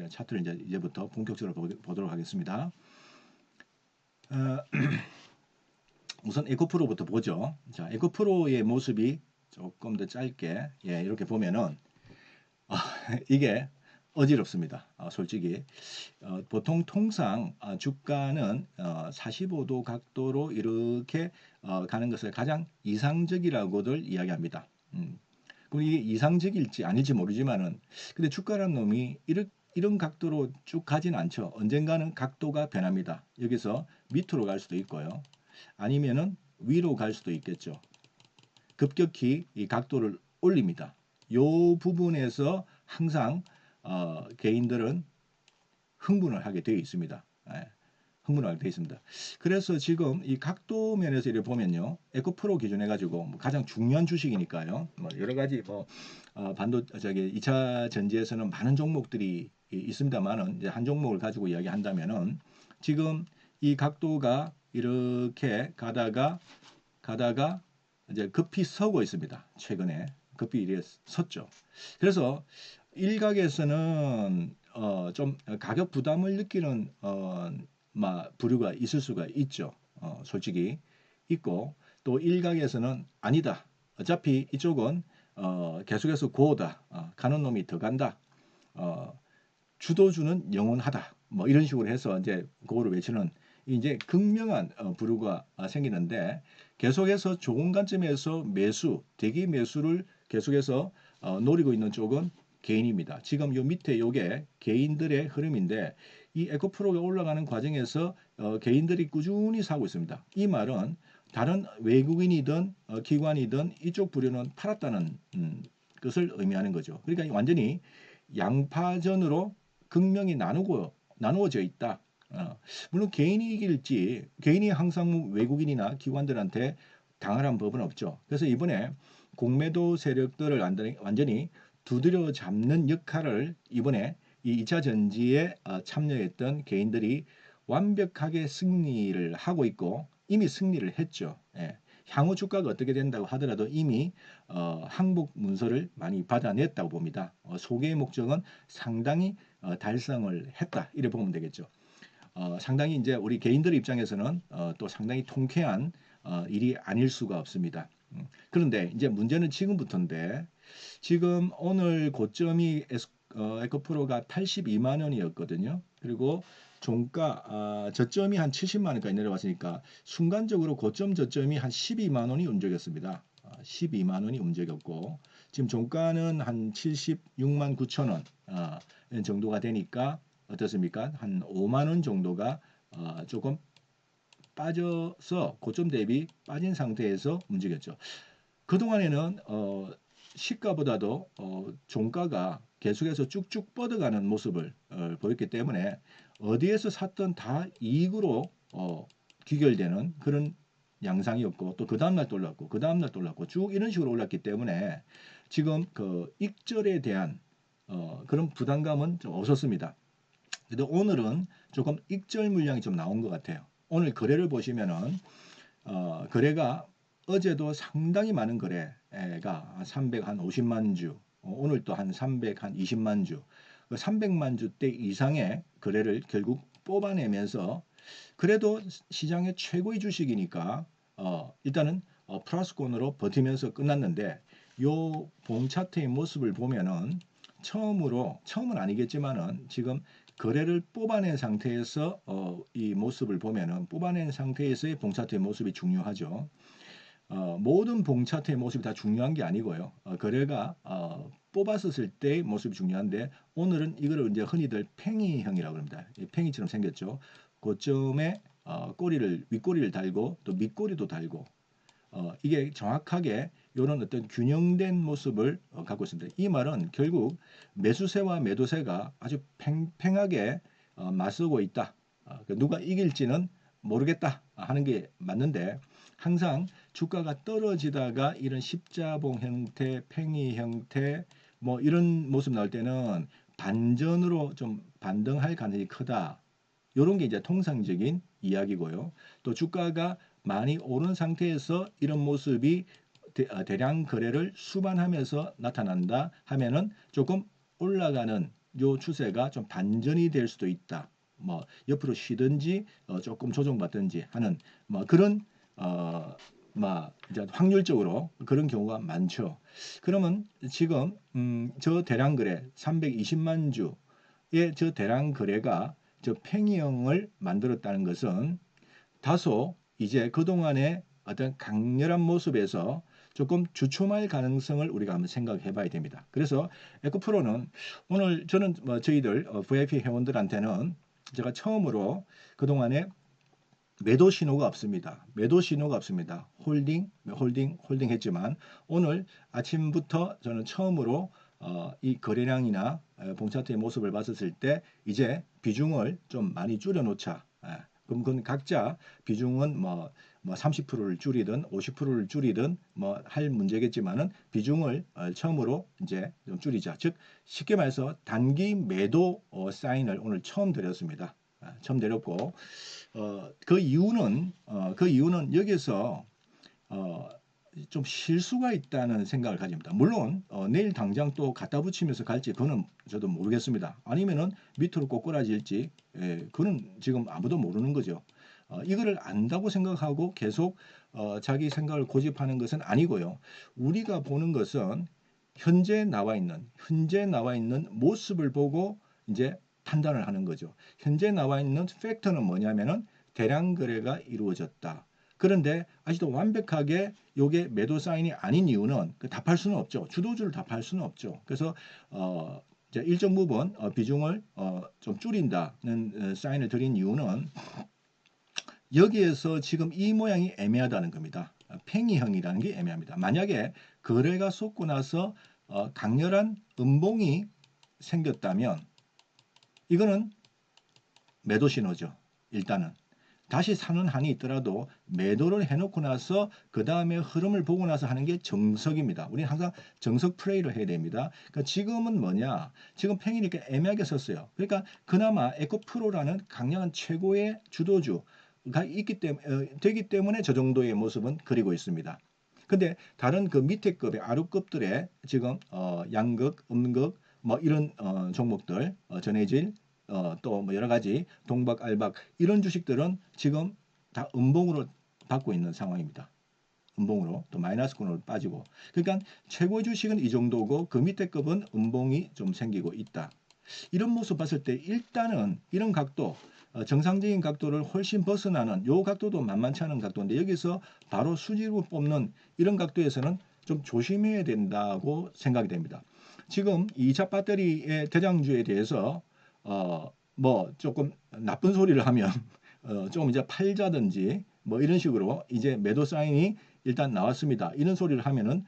차트를 이제부터 본격적으로 보도록 하겠습니다. 우선 에코프로부터 보죠. 자, 에코프로의 모습이 조금 더 짧게 이렇게 보면은 이게 어지럽습니다. 솔직히 보통 통상 주가는 45도 각도로 이렇게 가는 것을 가장 이상적이라고들 이야기합니다. 그럼 이게 이상적일지 아닐지 모르지만은 근데 주가라는 놈이 이런 각도로 쭉 가진 않죠. 언젠가는 각도가 변합니다. 여기서 밑으로 갈 수도 있고요. 아니면은 위로 갈 수도 있겠죠. 급격히 이 각도를 올립니다. 요 부분에서 항상 개인들은 흥분을 하게 되어 있습니다. 흥분을 하게 되어 있습니다. 그래서 지금 이 각도 면에서 이렇게 보면요, 에코프로 기준해 가지고 가장 중요한 주식이니까요. 여러 가지 저기 2차 전지에서는 많은 종목들이 있습니다만은 이제 한 종목을 가지고 이야기한다면은 지금 이 각도가 이렇게 가다가 이제 급히 서고 있습니다. 최근에 급히 이렇게 섰죠. 그래서 일각에서는 좀 가격 부담을 느끼는 부류가 있을 수가 있죠. 솔직히 있고 또 일각에서는 아니다. 어차피 이쪽은 계속해서 고다. 가는 놈이 더 간다. 주도주는 영원하다. 뭐 이런 식으로 해서 이제 그거를 외치는 이제 극명한 부류가 생기는데 계속해서 좋은 관점에서 대기 매수를 계속해서 노리고 있는 쪽은 개인입니다. 지금 요 밑에 요게 개인들의 흐름인데 이 에코프로가 올라가는 과정에서 개인들이 꾸준히 사고 있습니다. 이 말은 다른 외국인이든 기관이든 이쪽 부류는 팔았다는 것을 의미하는 거죠. 그러니까 완전히 양파전으로 극명히 나누어져 있다. 물론 개인이 이길지 개인이 항상 외국인이나 기관들한테 당하라는 법은 없죠. 그래서 이번에 공매도 세력들을 완전히 두드려 잡는 역할을 이번에 이 2차 전지에 참여했던 개인들이 완벽하게 승리를 하고 있고 이미 승리를 했죠. 향후 주가가 어떻게 된다고 하더라도 이미 항복 문서를 많이 받아냈다고 봅니다. 소개의 목적은 상당히 달성을 했다 이렇게 보면 되겠죠. 상당히 이제 우리 개인들의 입장에서는 또 상당히 통쾌한 일이 아닐 수가 없습니다. 그런데 이제 문제는 지금부터인데 지금 오늘 고점이 에코프로가 82만 원이었거든요. 그리고 종가 저점이 한 70만 원까지 내려왔으니까 순간적으로 고점 저점이 한 12만 원이 움직였습니다. 12만 원이 움직였고 지금 종가는 한 76만 9천 원 정도가 되니까 어떻습니까? 한 5만 원 정도가 조금 빠져서 고점 대비 빠진 상태에서 움직였죠. 그동안에는 시가보다도 종가가 계속해서 쭉쭉 뻗어가는 모습을 보였기 때문에 어디에서 샀던 다 이익으로 귀결되는 그런 양상이었고 또 그 다음날 또 올랐고 그 다음날 또 올랐고 쭉 이런 식으로 올랐기 때문에 지금 그 익절에 대한 그런 부담감은 좀 없었습니다. 근데 오늘은 조금 익절 물량이 좀 나온 것 같아요. 오늘 거래를 보시면은 거래가 어제도 상당히 많은 거래가 350만 주, 오늘 또 한 320만 주, 300만 주대 이상의 거래를 결국 뽑아내면서 그래도 시장의 최고의 주식이니까 일단은 플러스권으로 버티면서 끝났는데 요 봉차트의 모습을 보면은 처음은 아니겠지만은 지금 거래를 뽑아낸 상태에서 이 모습을 보면은 뽑아낸 상태에서의 봉차트의 모습이 중요하죠. 모든 봉차트의 모습이 다 중요한 게 아니고요. 거래가 뽑았었을 때의 모습이 중요한데 오늘은 이거를 이제 흔히들 팽이형이라고 합니다. 팽이처럼 생겼죠. 고점에 윗꼬리를 달고 또 밑꼬리도 달고 이게 정확하게 이런 어떤 균형된 모습을 갖고 있습니다. 이 말은 결국 매수세와 매도세가 아주 팽팽하게 맞서고 있다. 누가 이길지는 모르겠다 하는 게 맞는데 항상 주가가 떨어지다가 이런 십자봉 형태, 팽이 형태 뭐 이런 모습 나올 때는 반전으로 좀 반등할 가능성이 크다. 이런 게 이제 통상적인 이야기고요. 또 주가가 많이 오른 상태에서 이런 모습이 대량 거래를 수반하면서 나타난다 하면은 조금 올라가는 요 추세가 좀 반전이 될 수도 있다. 뭐 옆으로 쉬든지 조금 조정받든지 하는 뭐 그런 이제 확률적으로 그런 경우가 많죠. 그러면 지금 저 대량 거래 320만 주의 저 대량 거래가 저 팽이형을 만들었다는 것은 다소 이제 그동안의 어떤 강렬한 모습에서 조금 주춤할 가능성을 우리가 한번 생각해 봐야 됩니다. 그래서 에코프로는 오늘 저는 뭐 저희들 VIP 회원들한테는 제가 처음으로 그동안에 매도 신호가 없습니다. 매도 신호가 없습니다. 홀딩 했지만 오늘 아침부터 저는 처음으로 이 거래량이나 봉차트의 모습을 봤었을 때 이제 비중을 좀 많이 줄여 놓자. 그럼 그건 각자 비중은 뭐 30%를 줄이든 50%를 줄이든 뭐 할 문제겠지만은 비중을 처음으로 이제 좀 줄이자. 즉 쉽게 말해서 단기 매도 사인을 오늘 처음 드렸습니다. 처음 드렸고 그 이유는 여기서 어, 좀 실수가 있다는 생각을 가집니다. 물론 내일 당장 또 갖다 붙이면서 갈지 그거는 저도 모르겠습니다. 아니면은 밑으로 꼬꾸라질지 그거는 지금 아무도 모르는 거죠. 이거를 안다고 생각하고 계속 자기 생각을 고집하는 것은 아니고요. 우리가 보는 것은 현재 나와 있는 모습을 보고 이제 판단을 하는 거죠. 현재 나와 있는 팩터는 뭐냐면은 대량 거래가 이루어졌다. 그런데 아직도 완벽하게 요게 매도 사인이 아닌 이유는 답할 수는 없죠. 주도주를 답할 수는 없죠. 그래서 이제 일정 부분 비중을 좀 줄인다는 사인을 드린 이유는 여기에서 지금 이 모양이 애매하다는 겁니다. 팽이형이라는 게 애매합니다. 만약에 거래가 쏟고 나서 강렬한 음봉이 생겼다면 이거는 매도 신호죠. 일단은. 다시 사는 한이 있더라도 매도를 해놓고 나서 그 다음에 흐름을 보고 나서 하는 게 정석입니다. 우리는 항상 정석 플레이를 해야 됩니다. 그러니까 지금은 뭐냐? 지금 팽이니까 애매하게 섰어요. 그러니까 그나마 에코프로라는 강력한 최고의 주도주가 되기 때문에 저 정도의 모습은 그리고 있습니다. 근데 다른 그 밑에 급의 아류급들의 지금 양극, 음극 뭐 이런 종목들 전해질 또 뭐 여러 가지 동박, 알박 이런 주식들은 지금 다 음봉으로 받고 있는 상황입니다. 음봉으로 또 마이너스권으로 빠지고 그러니까 최고 주식은 이 정도고 그 밑에 급은 음봉이 좀 생기고 있다. 이런 모습 봤을 때 일단은 이런 각도 정상적인 각도를 훨씬 벗어나는 요 각도도 만만치 않은 각도인데 여기서 바로 수직으로 뽑는 이런 각도에서는 좀 조심해야 된다고 생각이 됩니다. 지금 2차 배터리의 대장주에 대해서 뭐 조금 나쁜 소리를 하면 좀 이제 팔자든지 뭐 이런 식으로 이제 매도 사인이 일단 나왔습니다. 이런 소리를 하면은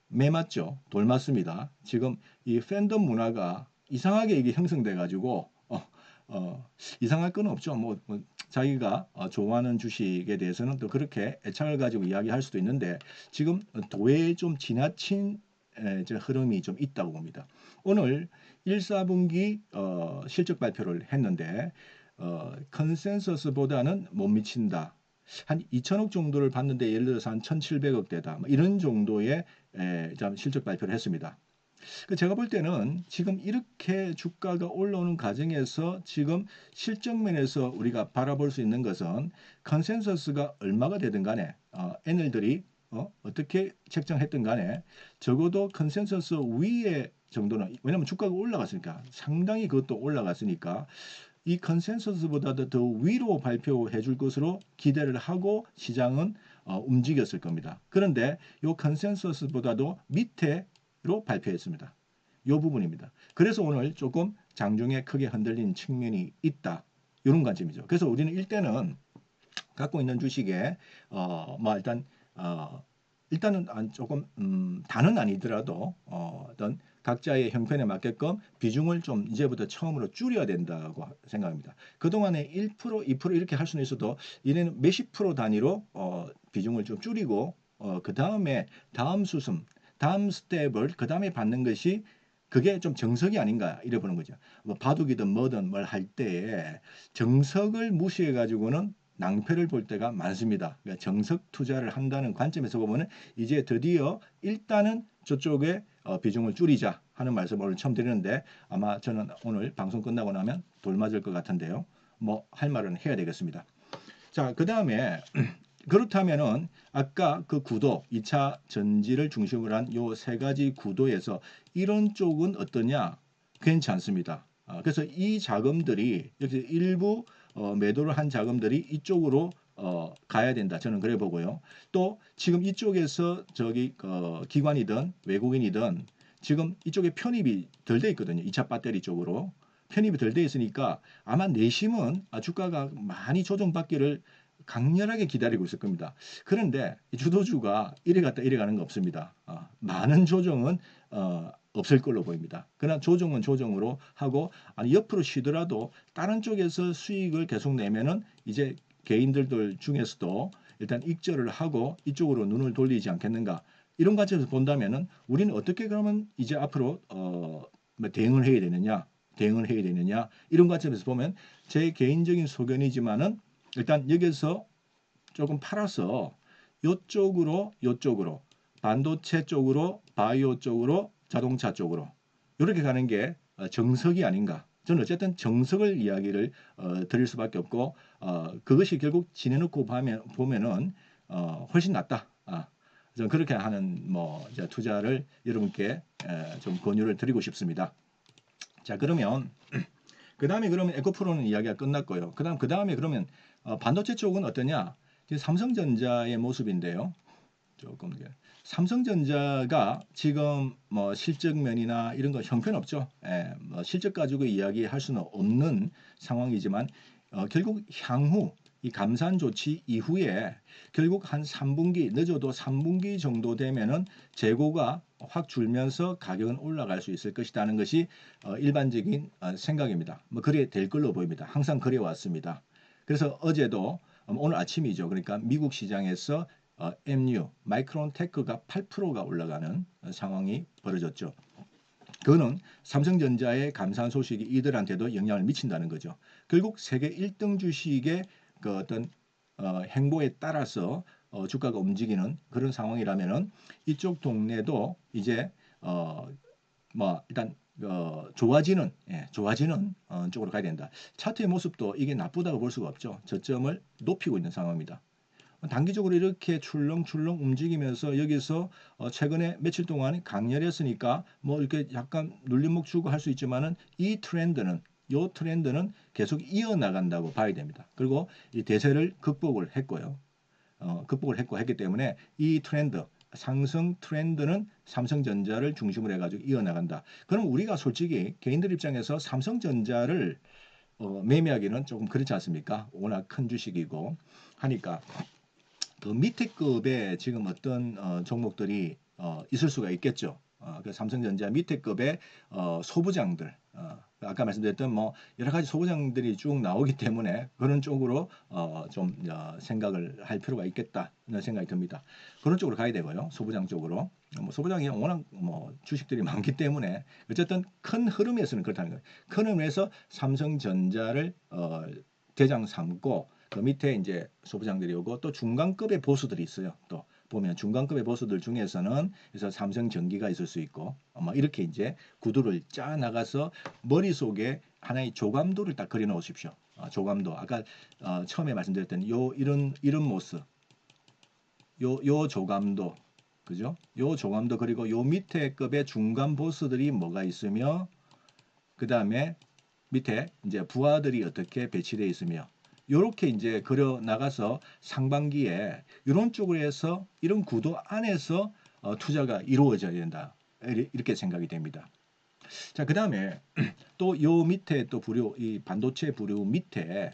매 맞죠? 돌 맞습니다. 지금 이 팬덤 문화가 이상하게 이게 형성돼 가지고 이상할 건 없죠. 뭐 자기가 좋아하는 주식에 대해서는 또 그렇게 애착을 가지고 이야기할 수도 있는데 지금 도에 좀 지나친 흐름이 좀 있다고 봅니다. 오늘 1, 4분기 실적 발표를 했는데 컨센서스보다는 못 미친다. 한 2천억 정도를 봤는데 예를 들어서 한 1,700억대다. 뭐 이런 정도의 실적 발표를 했습니다. 제가 볼 때는 지금 이렇게 주가가 올라오는 과정에서 지금 실적 면에서 우리가 바라볼 수 있는 것은 컨센서스가 얼마가 되든 간에 애널들이 어떻게 책정했든 간에 적어도 컨센서스 위에 정도는 왜냐하면 주가가 올라갔으니까 상당히 그것도 올라갔으니까 이 컨센서스보다도 더 위로 발표해 줄 것으로 기대를 하고 시장은 움직였을 겁니다. 그런데 이 컨센서스보다도 밑에로 발표했습니다. 이 부분입니다. 그래서 오늘 조금 장중에 크게 흔들린 측면이 있다. 이런 관점이죠. 그래서 우리는 일단은 갖고 있는 주식에 뭐 일단은 조금 다는 아니더라도 어떤 각자의 형편에 맞게끔 비중을 좀 이제부터 처음으로 줄여야 된다고 생각합니다. 그동안에 1%, 2% 이렇게 할 수는 있어도 이제는 몇십 프로 단위로 비중을 좀 줄이고 그 다음에 다음 수순, 다음 스텝을 그 다음에 받는 것이 그게 좀 정석이 아닌가 이래 보는 거죠. 뭐 바둑이든 뭐든 뭘 할 때에 정석을 무시해 가지고는 낭패를 볼 때가 많습니다. 그러니까 정석 투자를 한다는 관점에서 보면 이제 드디어 일단은 저쪽에 비중을 줄이자. 하는 말씀 오늘 처음 드리는데 아마 저는 오늘 방송 끝나고 나면 돌 맞을 것 같은데요. 뭐 할 말은 해야 되겠습니다. 자, 그 다음에 그렇다면은 아까 그 구도 2차 전지를 중심으로 한 요 세 가지 구도에서 이런 쪽은 어떠냐? 괜찮습니다. 그래서 이 자금들이 여기 일부 매도를 한 자금들이 이쪽으로 가야 된다. 저는 그래 보고요. 또 지금 이쪽에서 저기 기관이든 외국인이든 지금 이쪽에 편입이 덜 돼 있거든요. 2차 배터리 쪽으로. 편입이 덜 돼 있으니까 아마 내심은 주가가 많이 조정받기를 강렬하게 기다리고 있을 겁니다. 그런데 주도주가 이래 갔다 이래 가는 거 없습니다. 많은 조정은 없을 걸로 보입니다. 그러나 조정은 조정으로 하고 아니 옆으로 쉬더라도 다른 쪽에서 수익을 계속 내면은 이제 개인들 중에서도 일단 익절을 하고 이쪽으로 눈을 돌리지 않겠는가 이런 관점에서 본다면은 우리는 어떻게 그러면 이제 앞으로 뭐 대응을 해야 되느냐 이런 관점에서 보면 제 개인적인 소견이지만은 일단 여기서 조금 팔아서 요쪽으로 반도체 쪽으로 바이오 쪽으로 자동차 쪽으로 이렇게 가는 게 정석이 아닌가. 저는 어쨌든 정석을 이야기를 드릴 수밖에 없고 그것이 결국 지내놓고 보면은 훨씬 낫다. 저는 그렇게 하는 뭐 투자를 여러분께 좀 권유를 드리고 싶습니다. 자, 그러면 그 다음에 그러면 에코프로는 이야기가 끝났고요. 그 다음에 그러면 반도체 쪽은 어떠냐? 삼성전자의 모습인데요. 조금 삼성전자가 지금 뭐 실적면이나 이런 거 형편없죠. 뭐 실적 가지고 이야기할 수는 없는 상황이지만 결국 향후 이 감산 조치 이후에 결국 한 3분기 늦어도 3분기 정도 되면은 재고가 확 줄면서 가격은 올라갈 수 있을 것이라는 것이 일반적인 생각입니다. 뭐 그래 될 걸로 보입니다. 항상 그래 왔습니다. 그래서 어제도 오늘 아침이죠. 그러니까 미국 시장에서 MU 마이크론 테크가 8%가 올라가는 상황이 벌어졌죠. 그거는 삼성전자의 감산 소식이 이들한테도 영향을 미친다는 거죠. 결국 세계 1등 주식의 그 어떤 행보에 따라서 주가가 움직이는 그런 상황이라면은 이쪽 동네도 이제 뭐 일단 좋아지는 쪽으로 가야 된다. 차트의 모습도 이게 나쁘다고 볼 수가 없죠. 저점을 높이고 있는 상황입니다. 단기적으로 이렇게 출렁출렁 움직이면서 여기서 최근에 며칠 동안 강렬했으니까 뭐 이렇게 약간 눌림목 주고 할 수 있지만은 이 트렌드는 계속 이어나간다고 봐야 됩니다. 그리고 이 대세를 극복을 했고요. 했기 때문에 이 트렌드 상승 트렌드는 삼성전자를 중심으로 해가지고 이어나간다. 그럼 우리가 솔직히 개인들 입장에서 삼성전자를 매매하기는 조금 그렇지 않습니까? 워낙 큰 주식이고 하니까 그 밑에 급에 지금 어떤 종목들이 있을 수가 있겠죠. 그 삼성전자 밑에 급의 소부장들, 아까 말씀드렸던 뭐 여러 가지 소부장들이 쭉 나오기 때문에 그런 쪽으로 좀 생각을 할 필요가 있겠다는 생각이 듭니다. 그런 쪽으로 가야 되고요. 소부장 쪽으로. 뭐 소부장이 워낙 뭐 주식들이 많기 때문에 어쨌든 큰 흐름에서는 그렇다는 거예요. 큰 흐름에서 삼성전자를 대장 삼고 그 밑에 이제 소부장들이 오고 또 중간급의 보수들이 있어요. 또 보면 중간급의 보수들 중에서는 그래서 삼성전기가 있을 수 있고 뭐 이렇게 이제 구도를 짜 나가서 머릿속에 하나의 조감도를 딱 그려 놓으십시오. 조감도 아까 처음에 말씀드렸던 요 이런 모습 요 조감도 그죠? 요 조감도 그리고 요 밑에 급의 중간 보수들이 뭐가 있으며 그 다음에 밑에 이제 부하들이 어떻게 배치되어 있으며 이렇게 이제 그려 나가서 상반기에 이런 쪽으로 해서 이런 구도 안에서 투자가 이루어져야 된다. 이렇게 생각이 됩니다. 자, 그 다음에 또 요 밑에 또 부류, 이 반도체 부류 밑에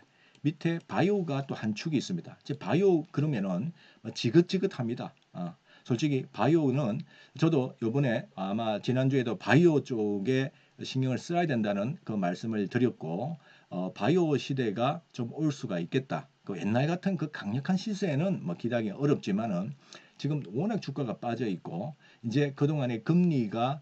바이오가 또 한 축이 있습니다. 이제 바이오 그러면은 지긋지긋합니다. 솔직히 바이오는 저도 요번에 아마 지난주에도 바이오 쪽에 신경을 써야 된다는 그 말씀을 드렸고 바이오 시대가 좀 올 수가 있겠다. 그 옛날 같은 그 강력한 시세는 뭐 기대하기 어렵지만은 지금 워낙 주가가 빠져 있고 이제 그동안에 금리가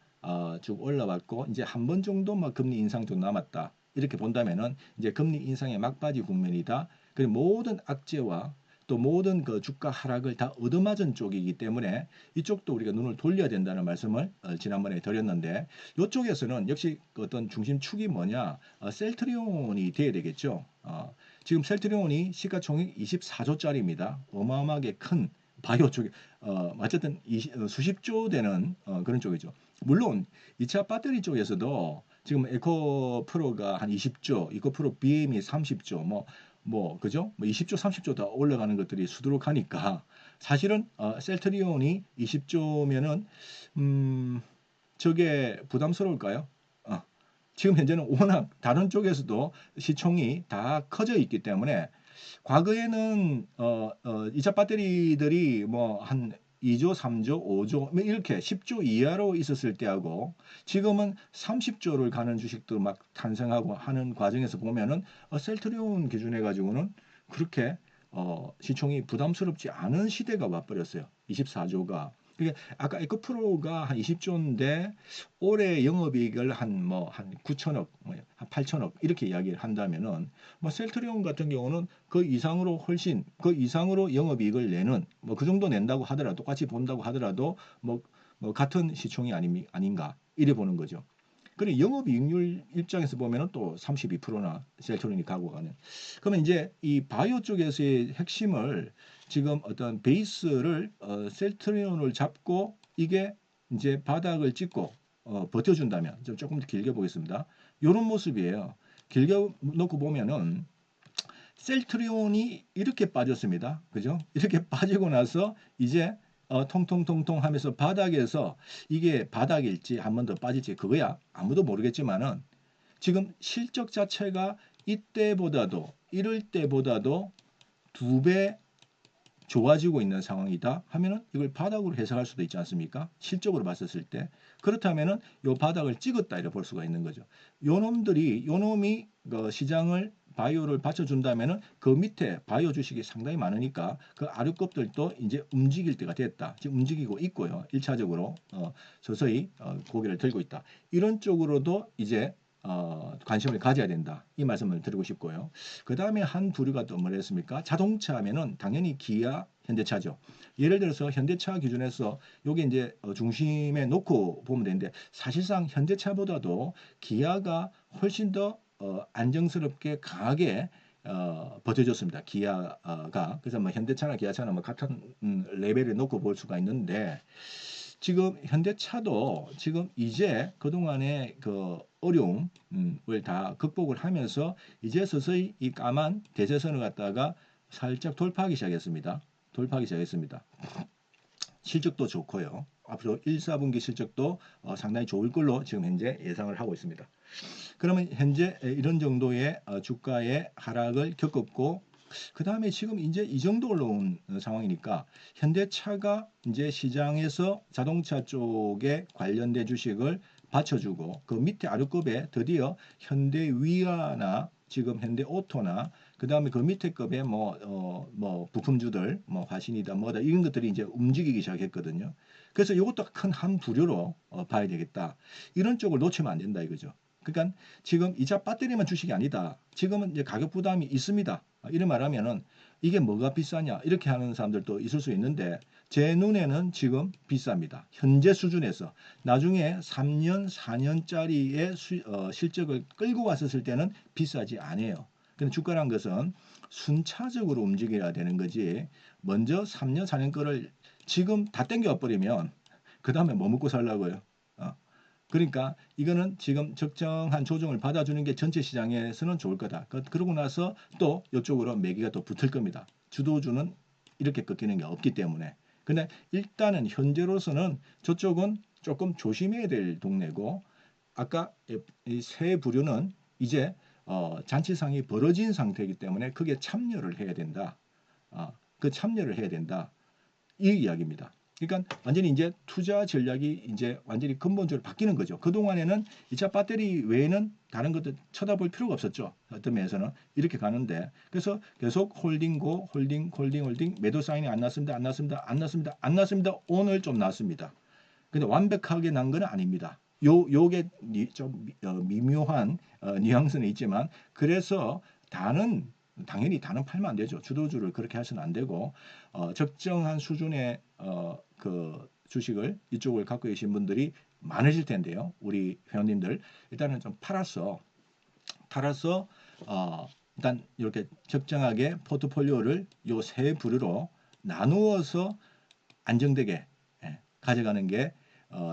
쭉 올라왔고 이제 한 번 정도만 금리 인상 좀 남았다. 이렇게 본다면은 이제 금리 인상의 막바지 국면이다. 그리고 모든 악재와 또 모든 그 주가 하락을 다 얻어맞은 쪽이기 때문에 이쪽도 우리가 눈을 돌려야 된다는 말씀을 지난번에 드렸는데 이쪽에서는 역시 어떤 중심축이 뭐냐 셀트리온이 돼야 되겠죠. 지금 셀트리온이 시가총액 24조짜리입니다. 어마어마하게 큰 바이오 쪽에 어쨌든 수십조 되는 그런 쪽이죠. 물론 2차 배터리 쪽에서도 지금 에코프로가 한 20조, 에코프로 BM이 30조, 그죠? 20조, 30조 다 올라가는 것들이 수두룩하니까 사실은 셀트리온이 20조면은 저게 부담스러울까요? 지금 현재는 워낙 다른 쪽에서도 시총이 다 커져 있기 때문에 과거에는 2차 배터리들이 뭐 한 2조, 3조, 5조 이렇게 10조 이하로 있었을 때하고 지금은 30조를 가는 주식도 막 탄생하고 하는 과정에서 보면은 셀트리온 기준해 가지고는 그렇게 시총이 부담스럽지 않은 시대가 와버렸어요. 24조가. 그게 아까 에코프로가 한 20조인데 올해 영업이익을 한 9천억, 한 8천억 이렇게 이야기를 한다면은 셀트리온 같은 경우는 그 이상으로 영업이익을 내는 그 정도 낸다고 하더라도 똑같이 본다고 하더라도 같은 시총이 아닌가 이래 보는 거죠. 그리고 영업이익률 입장에서 보면은 또 32%나 셀트리온이 가고 가는. 그러면 이제 이 바이오 쪽에서의 핵심을 지금 어떤 베이스를 셀트리온을 잡고 이게 이제 바닥을 찍고 버텨준다면 조금 더 길게 보겠습니다. 이런 모습이에요. 길게 놓고 보면은 셀트리온이 이렇게 빠졌습니다. 그죠? 이렇게 빠지고 나서 이제 통통통통 하면서 바닥에서 이게 바닥일지 한 번 더 빠질지 그거야 아무도 모르겠지만은 지금 실적 자체가 이럴 때보다도 2배 좋아지고 있는 상황이다 하면은 이걸 바닥으로 해석할 수도 있지 않습니까? 실적으로 봤었을 때. 그렇다면은 요 바닥을 찍었다 이렇게 볼 수가 있는 거죠. 요놈이 그 시장을 바이오를 받쳐준다면은 그 밑에 바이오 주식이 상당히 많으니까 그 아류급들도 이제 움직일 때가 됐다. 지금 움직이고 있고요. 1차적으로 서서히 고개를 들고 있다. 이런 쪽으로도 이제 관심을 가져야 된다. 이 말씀을 드리고 싶고요. 그 다음에 한 부류가 또 뭐랬습니까? 자동차 하면은 당연히 기아, 현대차죠. 예를 들어서 현대차 기준에서 요게 이제 중심에 놓고 보면 되는데 사실상 현대차보다도 기아가 훨씬 더 안정스럽게 강하게 버텨줬습니다. 기아가. 그래서 현대차나 기아차나 같은 레벨에 놓고 볼 수가 있는데 지금 현대차도 지금 이제 그동안의 그 어려움을 다 극복을 하면서 이제 서서히 이 까만 대세선을 갖다가 살짝 돌파하기 시작했습니다. 실적도 좋고요. 앞으로 1, 4분기 실적도 상당히 좋을 걸로 지금 현재 예상을 하고 있습니다. 그러면 현재 이런 정도의 주가의 하락을 겪었고 그 다음에 지금 이제 이 정도 올라온 상황이니까 현대차가 이제 시장에서 자동차 쪽에 관련된 주식을 받쳐주고 그 밑에 아류급에 드디어 현대위아나 지금 현대오토나 그 다음에 그 밑에 급의 부품주들 화신이다 뭐다 이런 것들이 이제 움직이기 시작했거든요. 그래서 이것도 큰 한 부류로 봐야 되겠다. 이런 쪽을 놓치면 안 된다 이거죠. 그러니까 지금 2차 배터리만 주식이 아니다. 지금은 이제 가격 부담이 있습니다. 이런 말하면은 이게 뭐가 비싸냐 이렇게 하는 사람들도 있을 수 있는데 제 눈에는 지금 비쌉니다. 현재 수준에서 나중에 3년, 4년짜리의 실적을 끌고 왔었을 때는 비싸지 않아요. 근데 주가란 것은 순차적으로 움직여야 되는 거지. 먼저 3년, 4년 거를 지금 다 땡겨 버리면 그 다음에 뭐 먹고 살라고요. 그러니까 이거는 지금 적정한 조정을 받아주는 게 전체 시장에서는 좋을 거다. 그러고 나서 또 이쪽으로 매기가 또 붙을 겁니다. 주도주는 이렇게 꺾이는 게 없기 때문에. 근데 일단은 현재로서는 저쪽은 조금 조심해야 될 동네고 아까 이 세 부류는 이제 잔치상이 벌어진 상태이기 때문에 크게 참여를 해야 된다. 그 참여를 해야 된다. 이 이야기입니다. 그러니까 완전히 이제 투자 전략이 이제 완전히 근본적으로 바뀌는 거죠. 그동안에는 2차 배터리 외에는 다른 것들 쳐다볼 필요가 없었죠. 어떤 면에서는 이렇게 가는데 그래서 계속 홀딩고 홀딩 매도 사인이 안 났습니다. 오늘 좀 났습니다. 근데 완벽하게 난 건 아닙니다. 요게 좀 미묘한 뉘앙스는 있지만 그래서 다는 당연히 다는 팔면 안 되죠. 주도주를 그렇게 해서는 안 되고 적정한 수준의 그 주식을 이쪽을 갖고 계신 분들이 많으실 텐데요. 우리 회원님들 일단은 좀 팔아서 일단 이렇게 적정하게 포트폴리오를 요 세 부류로 나누어서 안정되게 가져가는 게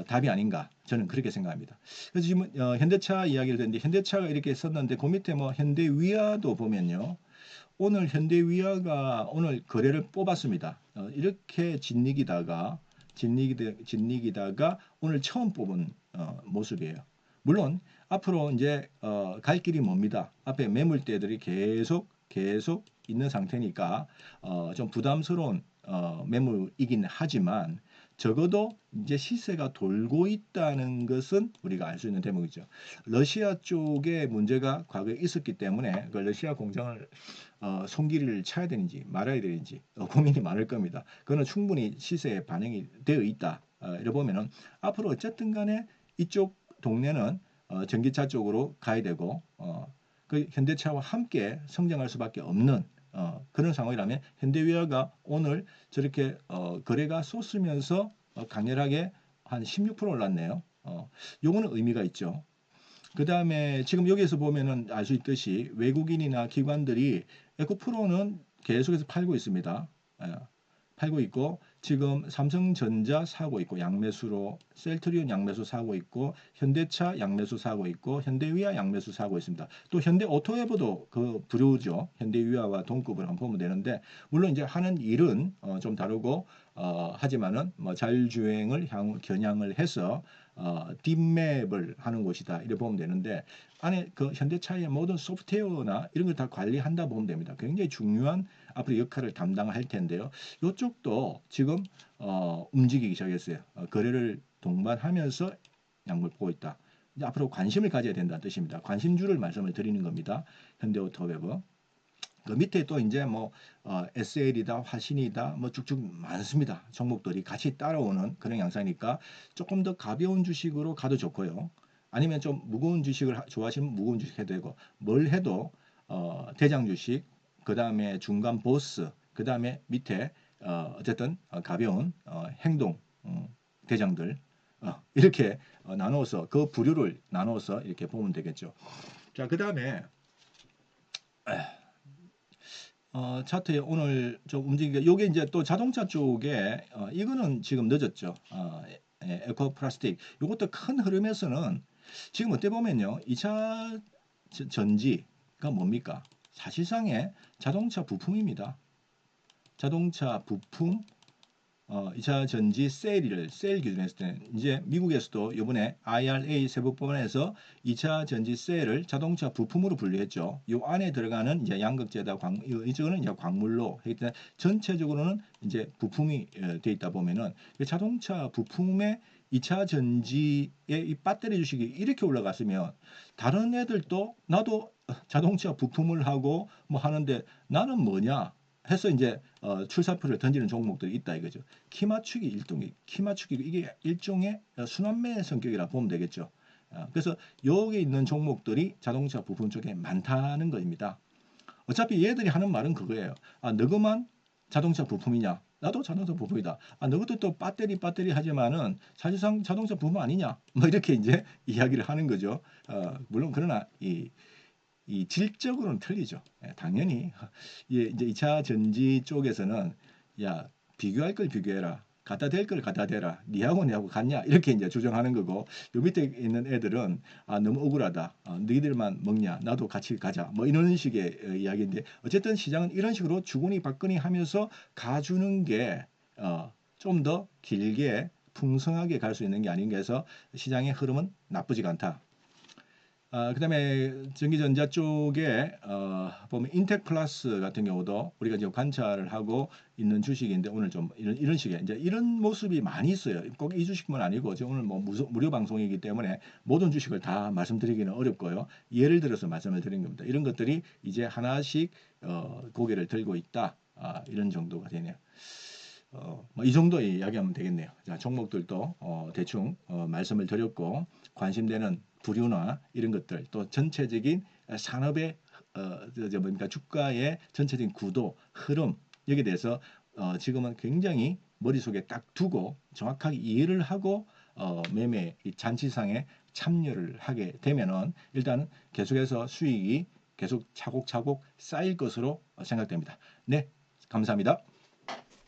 답이 아닌가 저는 그렇게 생각합니다. 그래서 지금 현대차 이야기를 했는데 현대차가 이렇게 썼는데 그 밑에 뭐 현대위아도 보면요. 오늘 현대위아가 오늘 거래를 뽑았습니다. 이렇게 진리기다가 오늘 처음 뽑은 모습이에요. 물론 앞으로 이제 갈 길이 멉니다. 앞에 매물대들이 계속 있는 상태니까 좀 부담스러운 매물이긴 하지만 적어도 이제 시세가 돌고 있다는 것은 우리가 알 수 있는 대목이죠. 러시아 쪽에 문제가 과거에 있었기 때문에 그 러시아 공장을 손길을 쳐야 되는지 말아야 되는지 고민이 많을 겁니다. 그거는 충분히 시세에 반영이 되어 있다. 이래 보면은 앞으로 어쨌든 간에 이쪽 동네는 전기차 쪽으로 가야 되고 그 현대차와 함께 성장할 수밖에 없는 그런 상황이라면 현대위아가 오늘 저렇게 거래가 쏟으면서 강렬하게 한 16% 올랐네요. 요거는 의미가 있죠. 그 다음에 지금 여기에서 보면은 알 수 있듯이 외국인이나 기관들이 에코프로는 계속해서 팔고 있습니다. 팔고 있고 지금 삼성전자 사고 있고 양매수로 셀트리온 양매수 사고 있고 현대차 양매수 사고 있고 현대위아 양매수 사고 있습니다. 또 현대오토웨버도 그 부류죠. 현대위아와 동급을 한번 보면 되는데 물론 이제 하는 일은 좀 다르고 하지만은 뭐 자율주행을 겨냥을 해서 뒷맵을 하는 곳이다 이렇게 보면 되는데 안에 그 현대차의 모든 소프트웨어나 이런 걸 다 관리한다 보면 됩니다. 굉장히 중요한 앞으로 역할을 담당할 텐데요. 이쪽도 지금 움직이기 시작했어요. 거래를 동반하면서 양물 보고 있다. 이제 앞으로 관심을 가져야 된다는 뜻입니다. 관심주를 말씀을 드리는 겁니다. 현대오토웨버. 그 밑에 또 이제 뭐 SL이다, 화신이다, 뭐 쭉쭉 많습니다. 종목들이 같이 따라오는 그런 양상이니까 조금 더 가벼운 주식으로 가도 좋고요. 아니면 좀 무거운 주식을 좋아하시면 무거운 주식 해도 되고 뭘 해도 대장 주식, 그 다음에 중간 보스, 그 다음에 밑에 어쨌든 가벼운 행동 대장들 이렇게 나누어서 그 부류를 나누어서 이렇게 보면 되겠죠. 자, 그 다음에 차트에 오늘 좀 움직이게 요게 이제 또 자동차 쪽에 이거는 지금 늦었죠. 에코 플라스틱 요것도 큰 흐름에서는 지금 어떻게 보면요. 2차 전지가 뭡니까? 사실상의 자동차 부품입니다. 자동차 부품 2차 전지 세일 기준으로 했을 때는 이제 미국에서도 이번에 IRA 세부법안에서 2차 전지 셀을 자동차 부품으로 분류했죠. 이 안에 들어가는 이제 양극재다, 이쪽은 이제 광물로 하기 때문에 전체적으로는 이제 부품이 돼 있다 보면은 자동차 부품의 2차 전지의 이 배터리 주식이 이렇게 올라갔으면 다른 애들도 나도 자동차 부품을 하고 뭐 하는데 나는 뭐냐? 해서 이제 출사표를 던지는 종목들이 있다 이거죠. 키 맞추기 이게 일종의 순환매 성격이라 보면 되겠죠. 그래서 여기에 있는 종목들이 자동차 부품 쪽에 많다는 겁니다. 어차피 얘들이 하는 말은 그거예요. 너그만 자동차 부품이냐? 나도 자동차 부품이다. 너것도 또 배터리 하지만은 사실상 자동차 부품 아니냐? 뭐 이렇게 이제 이야기를 하는 거죠. 물론 그러나 이 질적으로는 틀리죠. 당연히 이제 2차 전지 쪽에서는 야 비교할 걸 비교해라. 갖다 댈 걸 갖다 대라. 니하고 내하고 같냐? 이렇게 이제 주장하는 거고 요 밑에 있는 애들은 너무 억울하다. 너희들만 먹냐? 나도 같이 가자. 뭐 이런 식의 이야기인데 어쨌든 시장은 이런 식으로 주거니 받거니 하면서 가주는 게 좀 더 길게 풍성하게 갈 수 있는 게 아닌가 해서 시장의 흐름은 나쁘지가 않다. 그다음에 전기전자 쪽에 보면 인텍플러스 같은 경우도 우리가 지금 관찰을 하고 있는 주식인데 오늘 좀 이런 식의 이제 이런 모습이 많이 있어요. 꼭 이 주식만 아니고 지금 오늘 뭐 무료 방송이기 때문에 모든 주식을 다 말씀드리기는 어렵고요. 예를 들어서 말씀을 드린 겁니다. 이런 것들이 이제 하나씩 고개를 들고 있다. 이런 정도가 되네요. 뭐이 정도 이야기하면 되겠네요. 자, 종목들도 대충 말씀을 드렸고 관심되는 부류나 이런 것들 또 전체적인 산업의 뭡니까 주가의 전체적인 구도, 흐름 여기에 대해서 지금은 굉장히 머릿속에 딱 두고 정확하게 이해를 하고 매매 이 잔치상에 참여를 하게 되면은 일단은 계속해서 수익이 계속 차곡차곡 쌓일 것으로 생각됩니다. 네, 감사합니다.